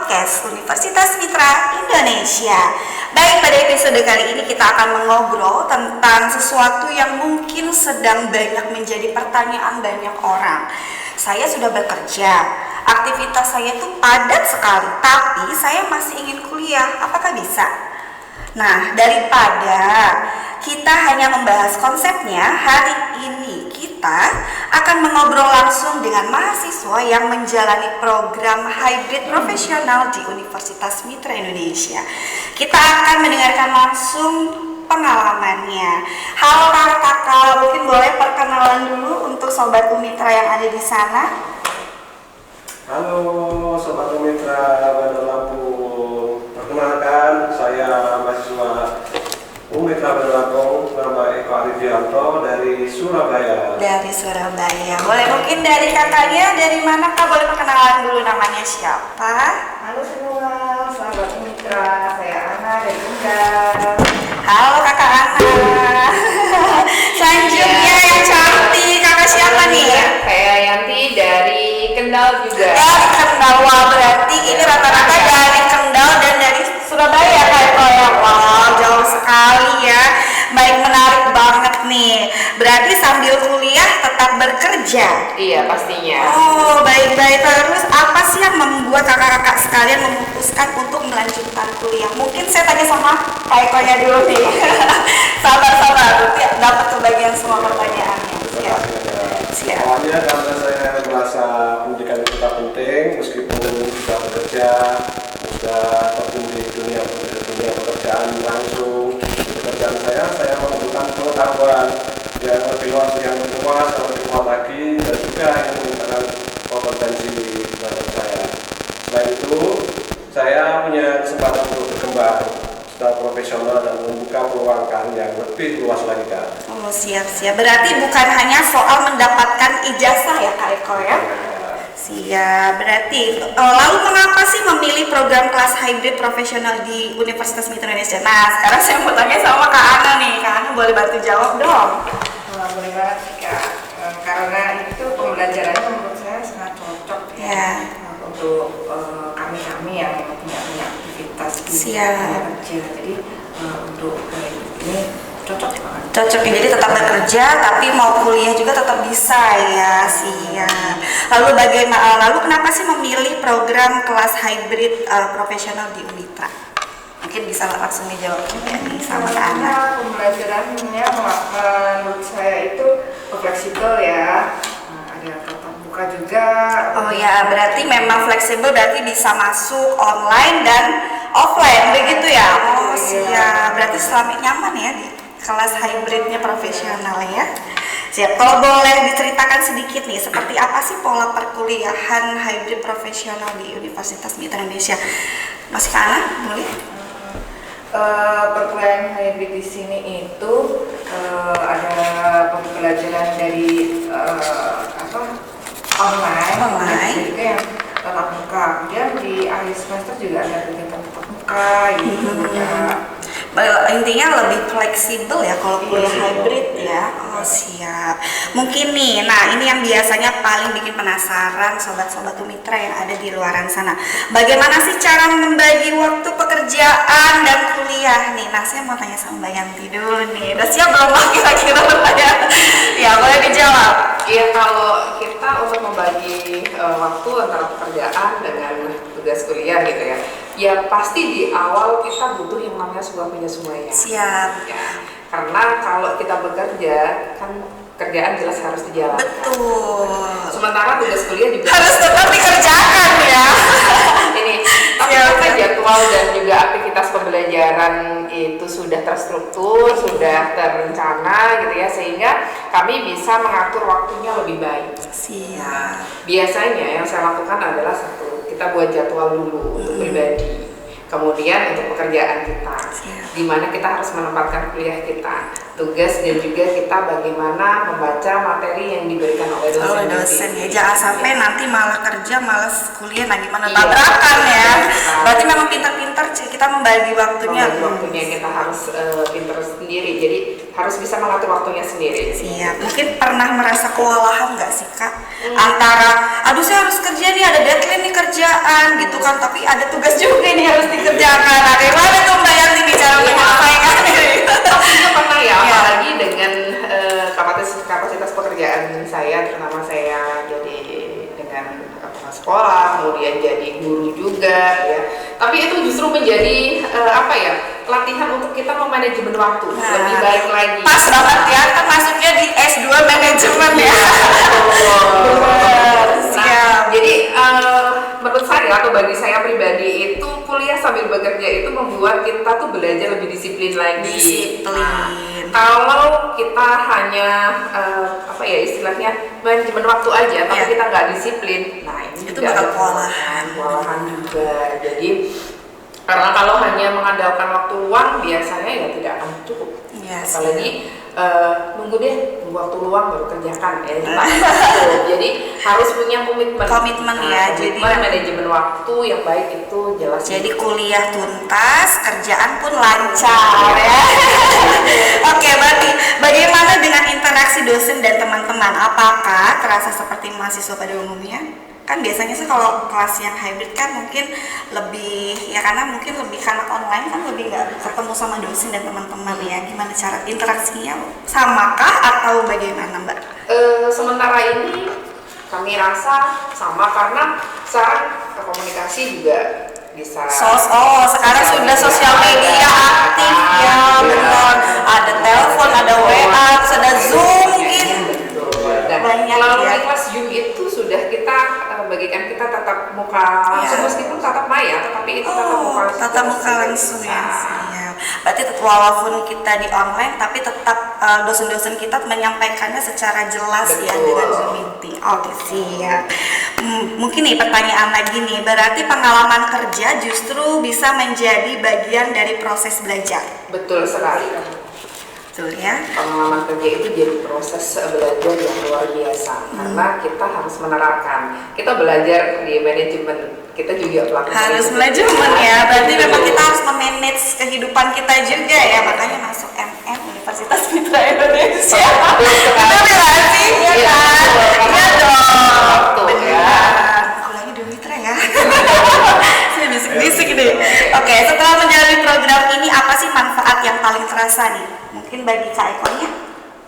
podcast Universitas Mitra Indonesia. Baik, pada episode kali ini kita akan mengobrol tentang sesuatu yang mungkin sedang banyak menjadi pertanyaan banyak orang. Saya sudah bekerja, aktivitas saya itu padat sekali, tapi saya masih ingin kuliah, apakah bisa? Nah, daripada kita hanya membahas konsepnya, hari ini kita akan mengobrol langsung dengan mahasiswa yang menjalani program hybrid profesional di Universitas Mitra Indonesia. Kita akan mendengarkan langsung pengalamannya. Halo kakak, mungkin boleh perkenalan dulu untuk sobat Mitra yang ada di sana. Halo sobat Mitra Bandar Lampung. Perkenalkan, saya mahasiswa Mitra Bandar Lampung, nama Eko Arifianto dari Surabaya. Dari Surabaya. Boleh mungkin dari kakaknya, dari mana kak? Boleh perkenalan dulu, namanya siapa? Halo semua, sahabat Mitra, saya Ana dari Kendal. Halo kakak Ana. Selanjutnya yang cantik, kakak siapa nih? Saya Yanti dari Kendal juga. Dari Kendal, wah berarti ini rata-rata dari Kendal dan dari Surabaya kayak ya. Wow, jauh sekali ya. Baik, menarik banget nih. Berarti sambil kuliah tetap bekerja? Iya, pastinya. Oh, baik-baik. Terus apa sih yang membuat kakak-kakak sekalian memutuskan untuk melanjutkan kuliah? Mungkin saya tanya sama Kak Eko-nya dulu nih. Sabar-sabar, nanti dapat kebagian semua pertanyaannya. Siap. Siap. Awalnya karena saya merasa pendidikan itu tak penting, meskipun sudah bekerja, sudah terjun di dunia pekerjaan langsung. Pekerjaan saya membutuhkan pengetahuan yang lebih luas, yang lebih luas lagi, dan juga yang meningkatkan kompetensi baru saya. Selain itu, saya punya kesempatan untuk berkembang secara profesional dan membuka peluang karir yang lebih luas lagi, Kak. Oh, siap-siap. Berarti bukan hanya soal mendapatkan ijazah ya Kak Eko ya? Siap. Berarti lalu mengapa sih memilih program kelas hybrid profesional di Universitas Mitra Indonesia? Nah, sekarang saya mau tanya sama Kak Ana nih. Kak Ana boleh bantu jawab dong? Boleh banget sih Kak, karena itu pembelajarannya menurut saya sangat cocok Ya. untuk kami yang punya aktivitas di Siap. kerja. Jadi untuk ini cocok banget. Cocok ya, jadi tetap bekerja tapi mau kuliah juga tetap bisa ya. Siap. Lalu kenapa sih memilih program kelas hybrid profesional di Unitra? Mungkin bisa langsung dijawab juga nih sama Kak Ana. Karena pembelajarannya menurut saya itu fleksibel ya. Ada tatap muka juga. Oh ya, berarti memang fleksibel, berarti bisa masuk online dan offline begitu ya? Oh siap, berarti selama nyaman ya di kelas hybridnya profesional ya? Siap, kalau boleh diceritakan sedikit nih, seperti apa sih pola perkuliahan hybrid profesional di Universitas Mitra Indonesia? Masih Kak Ana, boleh? Perkuliahan hybrid di sini itu ada pembelajaran dari online, juga yang tatap muka. Kemudian di akhir semester juga ada kegiatan tatap muka gitu. Intinya lebih fleksibel ya kalau kuliah hybrid ya. Oh siap. Mungkin nih, nah ini yang biasanya paling bikin penasaran sobat-sobat Mitra yang ada di luaran sana. Bagaimana sih cara membagi waktu pekerjaan dan kuliah nih? Nah saya mau tanya sama Mbak Yanti dulu nih. Udah siap belum Mbak kira-kira pertanyaan? Ya boleh dijawab. Iya, kalau kita untuk membagi waktu antara pekerjaan dengan tugas kuliah gitu ya, ya pasti di awal kita butuh yang namanya sebuah penyesuaian. Siap. Ya, karena kalau kita bekerja kan kerjaan jelas harus dijalankan. Betul. Sementara tugas kuliah juga Harus tetap dikerjakan ya. ini, tapi karena jadwal dan juga aktivitas pembelajaran itu sudah terstruktur, sudah terencana gitu ya, sehingga kami bisa mengatur waktunya lebih baik. Siap. Biasanya yang saya lakukan adalah kita buat jadwal dulu untuk pribadi, kemudian untuk pekerjaan kita, di mana kita harus menempatkan kuliah kita, tugas, dan juga kita bagaimana membaca materi yang diberikan oleh dosen. Ya, jangan sampai nanti malah kerja, malas kuliah, nah gimana tabrakan ya. Berarti memang pintar-pintar kita membaca membagi waktunya. Membagi waktunya kita harus pinter sendiri, jadi harus bisa mengatur waktunya sendiri. Iya, mungkin pernah merasa kewalahan nggak sih Kak? Antara, aduh saya harus kerja nih, ada deadline nih kerjaan gitu kan, tapi ada tugas juga nih harus dikerjakan. Nah, gimana tuh Mbak Yanti bicara menyelesaikan ini? Pastinya pernah ya, Iya. apalagi dengan kapasitas pekerjaan saya, terutama saya jadi dengan sekolah, kemudian jadi guru juga ya. Tapi itu justru menjadi latihan untuk kita memanajemen waktu lebih baik lagi. Pas banget ya, kan masuknya di S2 manajemen ya. Nah, jadi menurut saya atau bagi saya pribadi itu kuliah sambil bekerja itu membuat kita tuh belajar lebih disiplin lagi. Disiplin. Kalau kita hanya istilahnya manajemen waktu aja, tapi Iya. kita nggak disiplin, nah ini Itu juga bakal ada kewalahan juga. Jadi karena kalau hanya mengandalkan waktu luang biasanya ya tidak akan cukup. Iya sih. Apalagi nunggu waktu luang baru kerjakan ya. Jadi harus punya komitmen. Komitmen ya, Komitmen, jadi- manajemen waktu yang baik itu jelas. Jadi kuliah tuntas, kerjaan pun lancar ya. Oke, berarti bagaimana dengan interaksi dosen dan teman-teman? Apakah terasa seperti mahasiswa pada umumnya? Kan biasanya sih kalau kelas yang hybrid kan mungkin lebih, ya karena mungkin lebih karena online kan lebih nggak ketemu sama dosen dan teman-teman ya. Gimana cara interaksinya? Samakah atau bagaimana Mbak? Sementara ini kami rasa sama karena sekarang komunikasi juga bisa. Sekarang sudah sosial media aktif ya, benar. Ada telepon, ada WA, terus ada Zoom mungkin. Dan Banyak melalui ya. kelas Zoom itu sudah kita bagikan kita tatap muka langsung, Iya. meskipun tatap maya, tetapi itu tatap muka langsung. tatap muka langsung ya. Bisa. Siap. Berarti walaupun kita di online, tapi tetap dosen-dosen kita menyampaikannya secara jelas ya Betul. dengan Zoom meeting. Oke siap. Mungkin nih pertanyaan lagi nih. Berarti pengalaman kerja justru bisa menjadi bagian dari proses belajar. Betul sekali. Betul ya. Pengalaman kerja itu jadi proses belajar yang luar biasa karena kita harus menerapkan. Kita belajar di manajemen, kita juga pelaku Harus manajemen ya. Berarti memang kita harus memanage kehidupan kita juga ya. Makanya masuk MM Universitas Mitra Indonesia. Benar nggak sih? Iya Iya, kan? betul. Iya dong. Betul, ya. Benar. Kuliahnya di Mitra ya. Saya bisik-bisik nih. Oke, setelah menjalani program ini apa sih manfaat yang paling terasa nih? Mungkin bagi Kak Ekonya?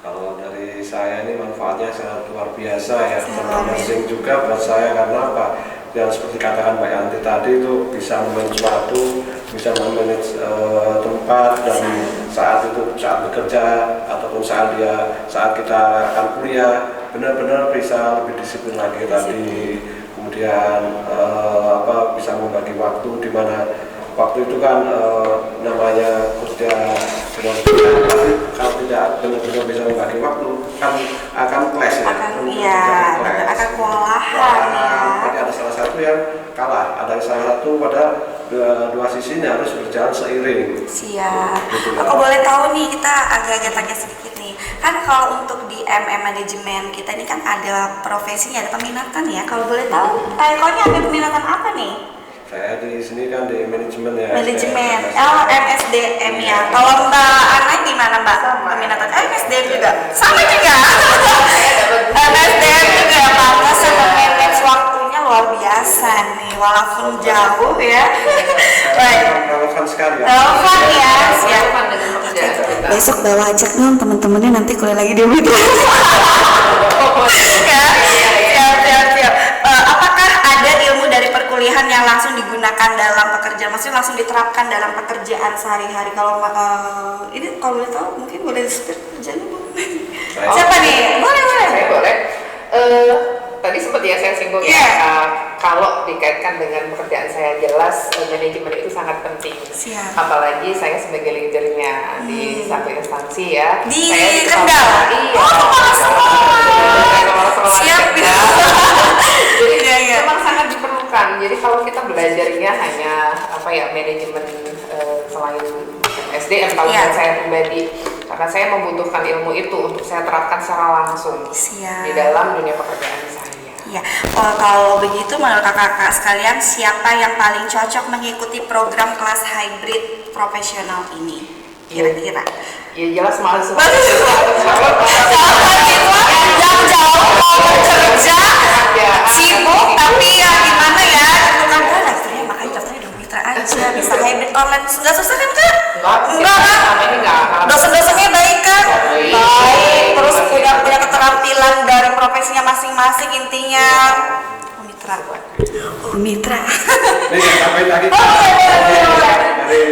Kalau dari saya ini manfaatnya sangat luar biasa ya, Sangat amazing juga buat saya karena apa? Yang seperti katakan Mbak Yanti tadi itu bisa memanage waktu, bisa memanage tempat dan saat bekerja ataupun saat kita akan kuliah benar-benar bisa lebih disiplin lagi tadi. Kemudian bisa membagi waktu di mana waktu itu kan namanya kerja dengan kalau tidak benar-benar bisa membagi waktu kan akan clash ya. Akan kewalahan ya. Tapi ada salah satu yang kalah, ada salah satu pada dua sisinya harus berjalan seiring. Siap. Gitu ya. Aku boleh tahu nih, kita agak-agak tanya sedikit nih. Kan kalau untuk di MM manajemen kita ini kan ada profesinya, ada peminatan ya. Kalau boleh tahu, Kak Ekonya ada peminatan apa nih? Saya di sini kan di manajemen ya. Manajemen. saya- MSDM ya. Kalau Mbak Ana gimana Mbak? Sama. Peminatan MSDM juga. Sama juga. MSDM juga ya Pak. Sama manage waktunya luar biasa nih, walaupun jauh ya. Baik. Relevan sekali ya. Relevan ya, siap. Relevan dengan pekerjaan kita. Besok bawa ajak dong temen-temennya, nanti kuliah lagi di Mitra. Ya, siap. Apakah ada ilmu dari perkuliahan yang langsung digunakan dalam pekerjaan, maksudnya langsung diterapkan dalam pekerjaan sehari-hari? Kalau ini kalau boleh tahu mungkin boleh disebut kerjanya Bu? Siapa nih? Boleh. Saya boleh. Tadi sempat ya saya singgung Iya. ya, kalau dikaitkan dengan pekerjaan saya jelas manajemen itu sangat penting. Siap. Apalagi saya sebagai leadernya di satu instansi ya. Di saya Kendal? Iya. Oh, kepala sekolah. Kepala sekolah Siap. Kendal. Jadi Iya. memang sangat diperlukan. Jadi kalau kita belajarnya hanya manajemen selain SDM kalau Iya. buat saya pribadi, karena saya membutuhkan ilmu itu untuk saya terapkan secara langsung Siap. di dalam dunia pekerjaan saya. Ya, kalau begitu menurut kakak-kakak sekalian siapa yang paling cocok mengikuti program kelas hybrid profesional ini? Kira-kira? Ya jelas mahasiswa. Yang jauh mau bekerja, sibuk, tapi ya gimana ya? Itu kan daftarnya, makanya daftarnya udah Mitra aja, bisa hybrid online, nggak susah kan kak? Enggak kan? Dosen-dosennya baik kan? Baik, terus punya keterampilan dari profesinya masing-masing intinya. Mitra. Mitra. Nih sampai lagi dari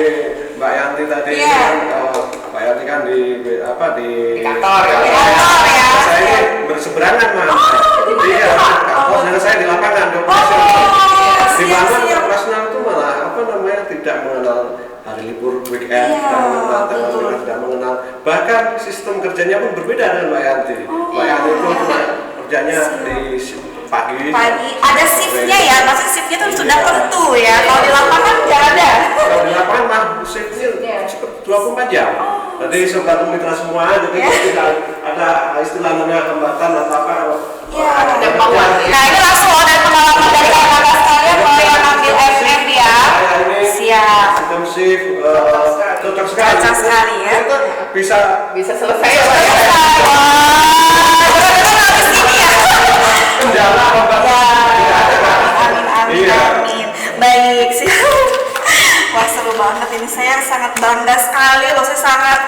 Mbak Yanti tadi kan, Mbak Yanti kan di kantor ya. Di kantor ya. Saya ini berseberangan mas. Iya, karena saya di lapangan di operasi. Di mana kelas 6 itu malah tidak mengenal hari libur weekend, tidak mengenal tanggal merah, tidak mengenal, bahkan sistem kerjanya pun berbeda dengan Mbak Yanti. Mbak Yanti itu cuma kerjanya di pagi ada shiftnya ya, maksudnya shiftnya tuh sudah tentu ya. Kalau di lapangan nggak ada. Kalau di lapangan mah shiftnya 24 jam. Jadi sobat mitra semua, jadi tidak ada istilah namanya hambatan atau apa. Ada bawaan. Nah ini langsung ada pengalaman dari kakak-kakak sekalian kalau yang ambil FM ya. Siap. Sistem shift cocok sekali. Cocok sekali ya. Bisa selesai. Kendala Amin. Baik sih. Wah seru banget ini, saya sangat bangga sekali loh, saya sangat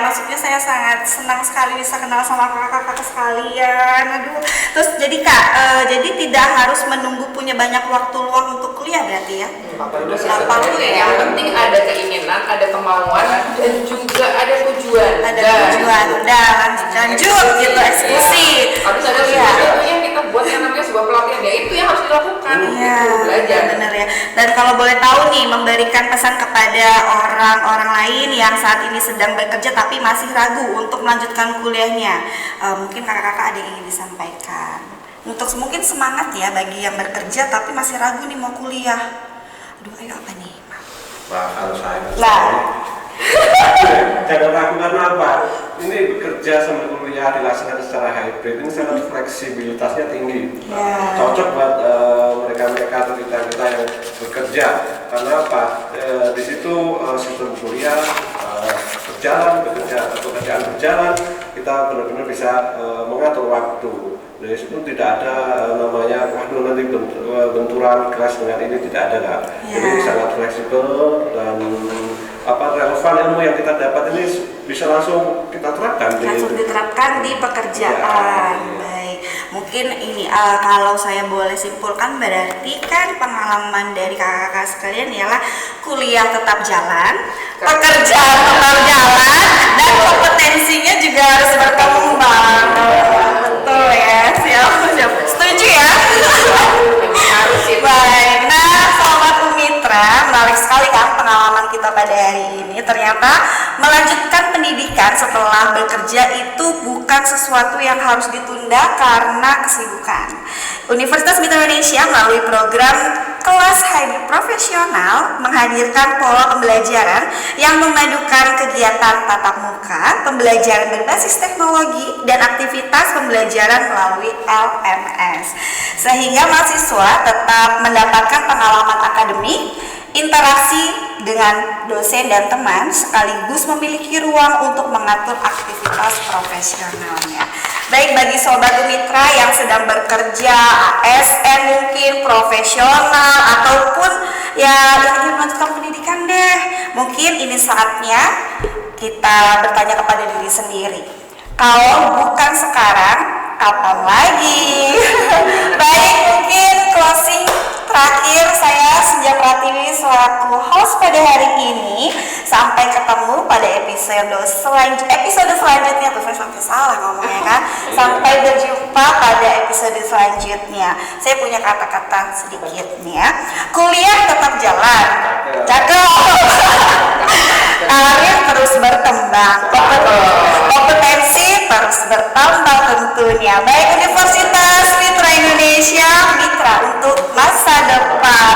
maksudnya saya sangat senang sekali bisa kenal sama kakak-kakak sekalian. Aduh, terus jadi kak, jadi tidak harus menunggu punya banyak waktu luang untuk kuliah berarti ya? Yang penting ada keinginan, ada kemauan, dan juga ada tujuan. Udah lanjut gitu eksekusi. Harus ada sesuatu yang kita buat yang namanya sebuah pelatihan, ya itu yang harus dilakukan. Iya, belajar. bener ya. Dan kalau boleh tahu nih, memberikan pesan kepada orang-orang lain yang saat ini sedang bekerja tapi masih ragu untuk melanjutkan kuliahnya, mungkin kakak-kakak ada yang ingin disampaikan untuk mungkin semangat ya bagi yang bekerja tapi masih ragu nih mau kuliah. Aduh, ayo apa nih? Wah, kalau saya Lah. jangan ragu karena apa? Ini bekerja sama kuliah dilaksanakan secara hybrid ini sangat fleksibilitasnya tinggi. Cocok buat mereka-mereka atau kita yang bekerja. Karena apa? Di situ sistem kuliah pekerjaan berjalan, kita benar-benar bisa mengatur waktu. Dari situ tidak ada namanya nanti benturan kelas dengan ini, tidak ada kak. Jadi sangat fleksibel dan relevan ilmu yang kita dapat ini bisa langsung kita terapkan. Langsung diterapkan di pekerjaan. Baik, mungkin ini kalau saya boleh simpulkan berarti kan pengalaman dari kakak-kakak sekalian ialah kuliah tetap jalan, pekerjaan tetap jalan, dan kompetensinya juga harus berkembang. Betul ya, siap. Setuju ya? Baik, nah sobat Mitra, menarik sekali kan pengalaman kita pada hari ini. Ternyata melanjutkan pendidikan setelah bekerja itu bukan sesuatu yang harus ditunda karena kesibukan. Universitas Mitra Indonesia melalui program kelas hybrid profesional menghadirkan pola pembelajaran yang memadukan kegiatan tatap muka, pembelajaran berbasis teknologi, dan aktivitas pembelajaran melalui LMS, sehingga mahasiswa tetap mendapatkan pengalaman akademik, interaksi dengan dosen dan teman, sekaligus memiliki ruang untuk mengatur aktivitas profesionalnya. Baik bagi sobat Mitra yang sedang bekerja, ASN mungkin, profesional, ataupun ya yang ingin melanjutkan pendidikan deh, mungkin ini saatnya kita bertanya kepada diri sendiri. Kalau bukan sekarang, kapan lagi? Baik, mungkin closing terakhir saya Senja Pratiwi selaku host pada hari ini. Sampai ketemu pada episode selanjutnya. Tuh saya sampai salah ngomongnya kan. Sampai berjumpa pada episode selanjutnya. Saya punya kata-kata sedikit nih ya. Kuliah tetap jalan. Cakep. Karir terus berkembang. Kompetensi terus bertambah tentunya. Baik Universitas Mitra Indonesia, mitra untuk masa depan.